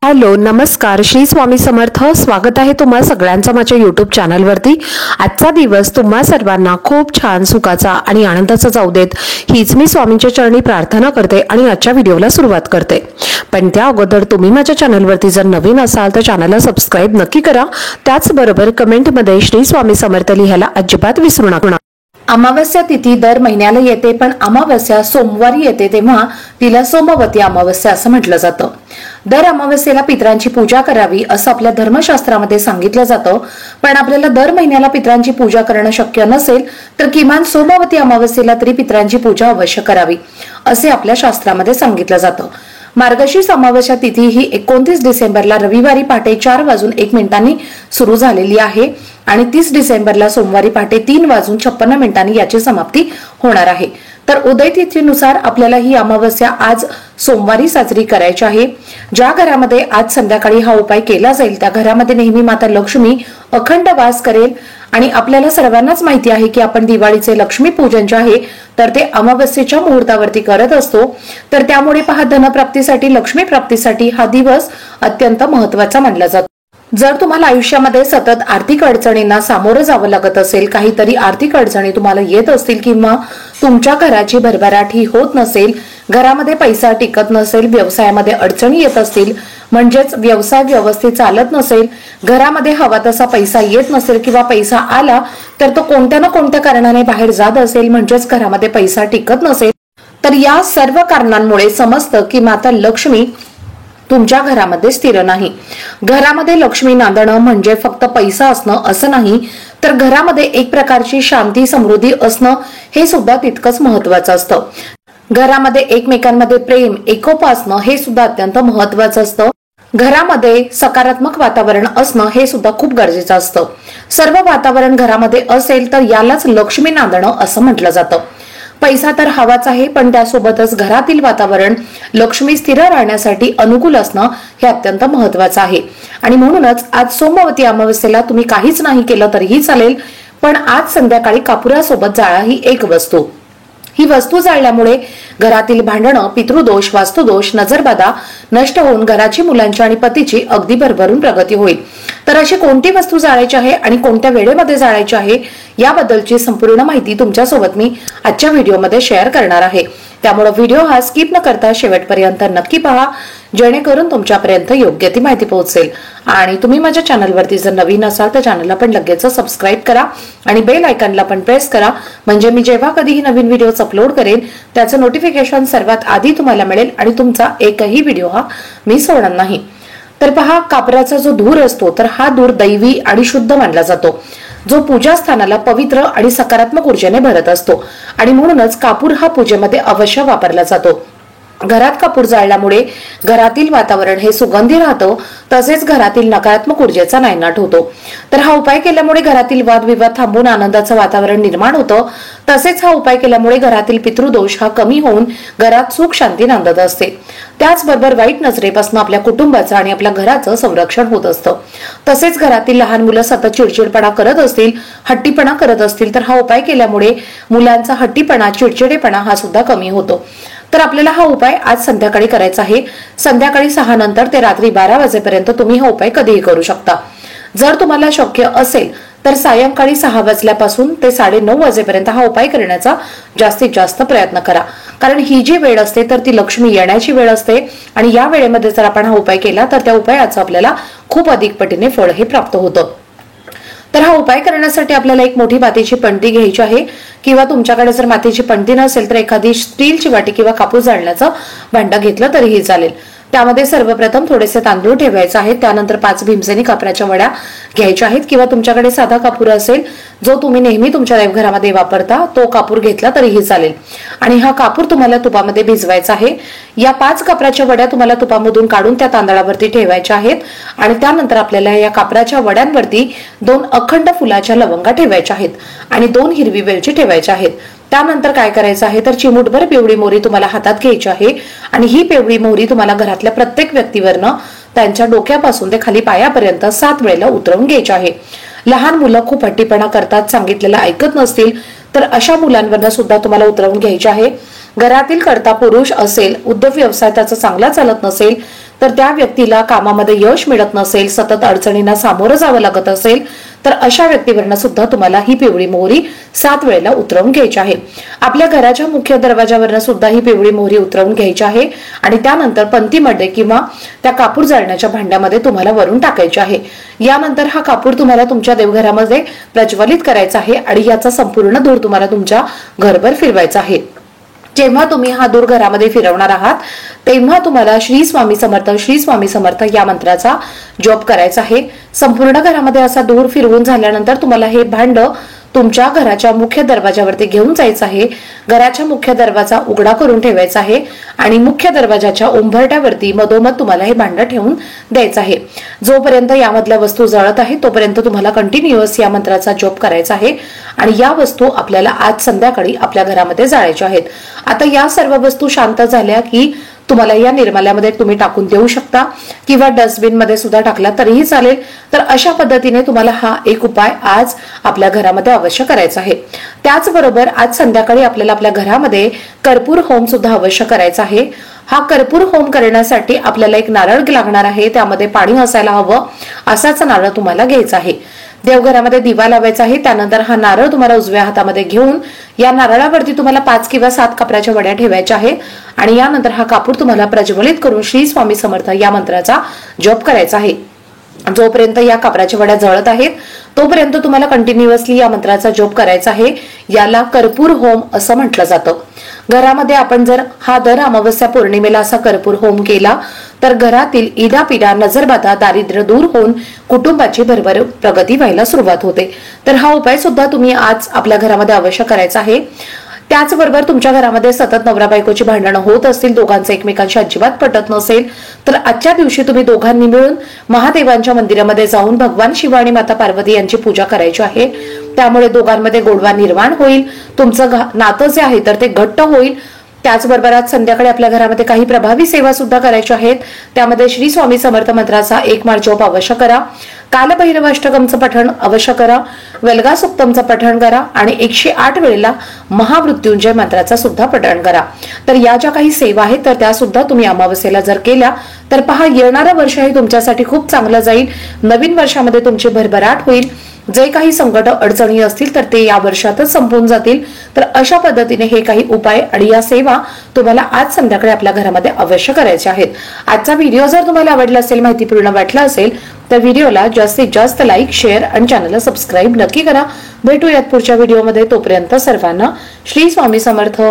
Hello नमस्कार श्री स्वामी समर्थ। स्वागत आहे तुम्हा सगळ्यांचं माझ्या यूट्यूब चॅनलवरती। आजचा दिवस तुम्हा सर्वांना खूप छान सुखाचा आणि आनंदाचा जाऊ देत हीच मी स्वामींच्या चरणी प्रार्थना करते आणि आजच्या व्हिडिओला सुरुवात करते। पण त्या अगोदर तुम्ही माझ्या चॅनलवरती जर नवीन असाल तर चॅनलला सबस्क्राइब नक्की करा। त्याचबरोबर कमेंटमध्ये श्री स्वामी समर्थ लिहायला अजिबात विसरू नका। अमावस्या तिथी दर महिन्याला येते, पण अमावस्या सोमवारी येते तेव्हा तिला सोमवती अमावस्या असं म्हटलं जातं। दर अमावस्येला पितरांची पूजा करावी असं आपल्या धर्मशास्त्रामध्ये सांगितलं जातं, पण आपल्याला दर महिन्याला पितरांची पूजा करणं शक्य नसेल तर किमान सोमवती अमावस्येला तरी पितरांची पूजा अवश्य करावी असे आपल्या शास्त्रामध्ये सांगितलं जातं। मार्गशीर्ष अमावस्या तिथी ही 29 डिसेंबरला रविवारी पहाटे 4:01 सुरू झालेली आहे आणि 30 डिसेंबरला सोमवारी पहाटे 3:56 याची समाप्ती होणार आहे। तर उदय तिथीनुसार आपल्याला ही अमावस्या आज सोमवारी साजरी करायची आहे। ज्या घरामध्ये आज संध्याकाळी हा उपाय केला जाईल त्या घरामध्ये नेहमी माता लक्ष्मी अखंड वास करेल आणि आपल्याला सर्वांनाच माहिती आहे की आपण दिवाळीचे लक्ष्मी पूजन जे आहे तर ते अमावस्येच्या मुहूर्तावरती करत असतो। तर त्यामुळे पहा धनप्राप्तीसाठी लक्ष्मी प्राप्तीसाठी हा दिवस अत्यंत महत्त्वाचा मानला जातो। जर तुम्हाला आयुष्यामध्ये सतत आर्थिक अडचणींना सामोरं जावं लागत असेल, काहीतरी आर्थिक अडचणी तुम्हाला येत असतील किंवा तुमच्या घराची भरभराट ही होत नसेल, घरामध्ये पैसा टिकत नसेल, व्यवसायामध्ये अडचणी येत असतील, म्हणजेच व्यवसाय व्यवस्थित चालत नसेल, घरामध्ये हवा तसा पैसा येत नसेल किंवा पैसा आला तर तो कोणत्या ना कोणत्या कारणाने बाहेर जात असेल, म्हणजेच घरामध्ये पैसा टिकत नसेल, तर या सर्व कारणांमुळे समजतं की माता लक्ष्मी तुमच्या घरामध्ये स्थिर नाही। घरामध्ये लक्ष्मी नांदणं म्हणजे फक्त पैसा असणं असं नाही, तर घरामध्ये एक प्रकारची शांती समृद्धी असणं हे सुद्धा तितकंच महत्वाचं असतं। घरामध्ये एकमेकांमध्ये प्रेम एकोपा असणं हे सुद्धा अत्यंत महत्वाचं असतं। घरामध्ये सकारात्मक वातावरण असणं हे सुद्धा खूप गरजेचं असतं। सर्व वातावरण घरामध्ये असेल तर यालाच लक्ष्मी नांदणं असं म्हटलं जातं। पैसा तर हवाच आहे, पण त्यासोबतच घरातील वातावरण लक्ष्मी स्थिर राहण्यासाठी अनुकूल असणं हे अत्यंत महत्वाचं आहे। आणि म्हणूनच आज सोमवती अमावस्येला तुम्ही काहीच नाही केलं तरीही चालेल, पण आज संध्याकाळी कापुरासोबत जाळा ही एक वस्तू। ही वस्तू जाळल्यामुळे घरातील भांडणं, पितृदोष, वास्तुदोष, नजरबाधा नष्ट होऊन घराची, मुलांची आणि पतीची अगदी भरभरून प्रगती होईल। तर अशी कोणती वस्तू जाळायची आहे आणि कोणत्या वेळेमध्ये जाळायची आहे याबद्दलची संपूर्ण माहिती तुमच्यासोबत मी आजच्या व्हिडिओमध्ये शेअर करणार आहे। त्यामुळे व्हिडिओ हा स्किप न करता शेवटपर्यंत नक्की पहा, जेणेकरून तुमच्यापर्यंत योग्य ती माहिती पोहोचेल। आणि तुम्ही माझ्या चॅनलवरती जर नवीन असाल तर चॅनलला पण लगेच सबस्क्राइब करा आणि बेल आयकॉनला पण प्रेस करा, म्हणजे मी जेव्हा कधीही नवीन व्हिडिओज अपलोड करेन त्याचं नोटिफिकेशन सर्वात आधी तुम्हाला मिळेल आणि तुमचा एकही व्हिडिओ हा मिस होणार नाही। तर पहा, कापराचा जो धूर असतो तर हा धूर दैवी आणि शुद्ध मानला जातो, जो पूजा स्थानाला पवित्र आणि सकारात्मक ऊर्जेने भरत असतो आणि म्हणूनच कापूर हा पूजेमध्ये अवश्य वापरला जातो। घरात कापूर जाळल्यामुळे घरातील वातावरण हे सुगंधी राहतं, तसेच घरातील नकारात्मक ऊर्जेचा नायनाट होतो। तर हा उपाय केल्यामुळे घरातील वादविवाद थांबून आनंदाचं वातावरण निर्माण होतं। तसेच हा उपाय केल्यामुळे घरातील पितृदोष हा कमी होऊन घरात सुख शांती नांदत असते। त्याचबरोबर वाईट नजरेपासून आपल्या कुटुंबाचं आणि आपल्या घराचं संरक्षण होत असतं। तसेच घरातील लहान मुलं सतत चिडचिडपणा करत असतील, हट्टीपणा करत असतील तर हा उपाय केल्यामुळे मुलांचा हट्टीपणा, चिडचिडेपणा हा सुद्धा कमी होतो। तर आपल्याला हा उपाय आज संध्याकाळी करायचा आहे। संध्याकाळी 6 नंतर ते रात्री 12 वाजेपर्यंत तुम्ही हा उपाय कधीही करू शकता। जर तुम्हाला शक्य असेल तर सायंकाळी 6 वाजल्यापासून ते 9:30 वाजेपर्यंत हा उपाय करण्याचा जास्तीत जास्त प्रयत्न करा, कारण ही जी वेळ असते तर ती लक्ष्मी येण्याची वेळ असते आणि या वेळेमध्ये जर आपण हा उपाय केला तर त्या उपायाचं आपल्याला खूप अधिक पटीने फळ हे प्राप्त होतं। तर हा उपाय करण्यासाठी आपल्याला एक मोठी मातीची पणती घ्यायची आहे, किंवा तुमच्याकडे जर मातीची पणती नसेल तर एखादी स्टीलची वाटी किंवा कापूर जाळण्याचं भांडं घेतलं तरीही चालेल। त्यामध्ये सर्वप्रथम थोडेसे तांदूळ ठेवायचे आहेत, त्यानंतर 5 भीमसेनी कापराच्या वड्या घ्यायच्या आहेत, किंवा तुमच्याकडे साधा कापूर असेल जो तुम्ही नेहमी तुमच्या देवघरामध्ये वापरता तो कापूर घेतला तरीही चालेल। आणि हा कापूर तुम्हाला तुपामध्ये भिजवायचा आहे। या 5 कापराच्या वड्या तुम्हाला तुपामधून काढून त्या तांदळावरती ठेवायच्या आहेत आणि त्यानंतर आपल्याला या कापराच्या वड्यांवरती 2 अखंड फुलाच्या लवंगा ठेवायच्या आहेत आणि 2 हिरवी वेलची ठेवायच्या आहेत। त्यानंतर काय करायचं आहे तर चिमूटभर पिवळी मोहरी तुम्हाला हातात घ्यायची आहे आणि ही पिवळी मोहरी तुम्हाला घरातल्या प्रत्येक व्यक्तीवरनं त्यांच्या डोक्यापासून ते खाली पायापर्यंत 7 वेळेला उतरवून घ्यायची आहे। लहान मुलं खूप हट्टीपणा करतात, सांगितलेलं ऐकत नसतील तर अशा मुलांवरनं सुद्धा तुम्हाला उतरवून घ्यायची आहे। घरातील कर्ता पुरुष असेल, उद्योग व्यवसाय त्याचा चांगला चालत नसेल तर त्या व्यक्तीला कामामध्ये यश मिळत नसेल, सतत अडचणींना सामोरं जावं लागत असेल, तर अशा व्यक्तीवरनं सुद्धा तुम्हाला ही पिवळी मोहरी 7 वेळेला उतरवून घ्यायची आहे. आपल्या घराच्या मुख्य दरवाजावरनं सुद्धा ही पिवळी मोहरी उतरवून घ्यायची आहे आणि त्यानंतर पंतीमध्ये किंवा त्या कापूर जाळण्याच्या भांड्यामध्ये तुम्हाला वरून टाकायची आहे. यानंतर हा कापूर तुम्हाला तुमच्या देवघरामध्ये प्रज्वलित करायचा आहे आणि याचा संपूर्ण धूर तुम्हाला तुमच्या घरभर फिरवायचा आहे. जेव्हा तुम्ही हा धूर घरामध्ये फिरवणार आहात तेव्हा तुम्हाला श्री स्वामी समर्थ श्री स्वामी समर्थ या मंत्राचा जप करायचा आहे. संपूर्ण घरामध्ये असा धूर फिरवून झाल्यानंतर तुम्हाला हे भांड तुमच्या घराच्या मुख्य दरवाजावरती घेऊन जायचं आहे. घराच्या मुख्य दरवाजा उघडा करून ठेवायचा आहे आणि मुख्य दरवाजाच्या उंबरट्यावरती मधोमध तुम्हाला हे भांड ठेवून द्यायचं आहे. जोपर्यंत यामधल्या वस्तू जळत आहे तोपर्यंत तुम्हाला कंटिन्युअस या मंत्राचा जप करायचा आहे आणि या वस्तू आपल्याला आज संध्याकाळी आपल्या घरामध्ये जाळायच्या आहेत. आता या सर्व वस्तू शांत झाल्या की तुम्हाला या निर्माल्यामध्ये तुम्ही टाकून देऊ शकता किंवा डस्टबिन मध्ये सुद्धा टाकला तरीही चालेल. तर अशा पद्धतीने तुम्हाला हा एक उपाय आज आपल्या घरामध्ये अवश्य करायचा आहे. त्याचबरोबर आज संध्याकाळी आपल्याला आपल्या घरामध्ये कर्पूर होम सुद्धा अवश्य करायचा आहे. हा कर्पूर होम करण्यासाठी आपल्याला एक नारळ लागणार आहे, त्यामध्ये पाणी असायला हवं असाच नारळ तुम्हाला घ्यायचा आहे. देवघरामध्ये दिवा लावायचा आहे. त्यानंतर हा नारळ तुम्हाला उजव्या हातामध्ये घेऊन या नारळावरती तुम्हाला 5 किंवा 7 कापराच्या वड्या ठेवायच्या आहे आणि यानंतर हा कापूर तुम्हाला प्रज्वलित करून श्री स्वामी समर्थ या मंत्राचा जप करायचा आहे. जोपर्यंत या कापराच्या वड्या जळत आहेत तोपर्यंत तुम्हाला कंटिन्युअसली या मंत्राचा जप करायचा आहे. याला कर्पूर होम असं म्हटलं जातं. घरामध्ये आपण जर हा दर अमावस्या पौर्णिमेला असा कर्पूर होम केला तर घरातील इडापिडा नजरबाधा दारिद्र्य दूर होऊन कुटुंबाची भरभर प्रगती व्हायला सुरुवात होते. तर हा उपाय सुद्धा तुम्ही आज आपल्या घरामध्ये अवश्य करायचा आहे. त्याचबरोबर तुमच्या घरामध्ये सतत नवरा बायकोची भांडणं होत असतील, दोघांचं एकमेकांशी अजिबात पटत नसेल, तर आजच्या दिवशी तुम्ही दोघांनी मिळून महादेवांच्या मंदिरामध्ये जाऊन भगवान शिव आणि माता पार्वती यांची पूजा करायची आहे. त्यामुळे दोघांमध्ये गोडवा निर्माण होईल, तुमचं नातं जे आहे तर ते घट्ट होईल. त्याचबरोबर आज संध्याकाळी आपल्या घरामध्ये काही प्रभावी सेवा सुद्धा करायच्या आहेत. त्यामध्ये श्री स्वामी समर्थ मंत्राचा 1 माळ जप अवश्य करा, कालभैरवाष्टकमचं पठण अवश्य करा, वेलगा सुक्तमचं पठण करा आणि 108 वेळेला महामृत्युंजय मंत्राचा सुद्धा पठण करा. तर या ज्या काही सेवा आहेत तर त्या सुद्धा तुम्ही अमावस्येला जर केल्या तर पहा येणारं वर्ष हे तुमच्यासाठी खूप चांगलं जाईल. नवीन वर्षामध्ये तुमची भरभराट होईल. जे काही संकट अडचणी असतील तर ते या वर्षातच संपून जातील. तर अशा पद्धतीने हे काही उपाय आणि या सेवा तुम्हाला आज संध्याकाळी आपल्या घरामध्ये अवश्य करायच्या आहेत. आजचा व्हिडिओ जर तुम्हाला आवडला असेल, माहितीपूर्ण वाटला असेल तर व्हिडिओला जास्तीत जास्त लाईक, शेअर आणि चॅनलला सबस्क्राईब नक्की करा. भेटूयात पुढच्या व्हिडिओमध्ये. तोपर्यंत सर्वांना श्री स्वामी समर्थ.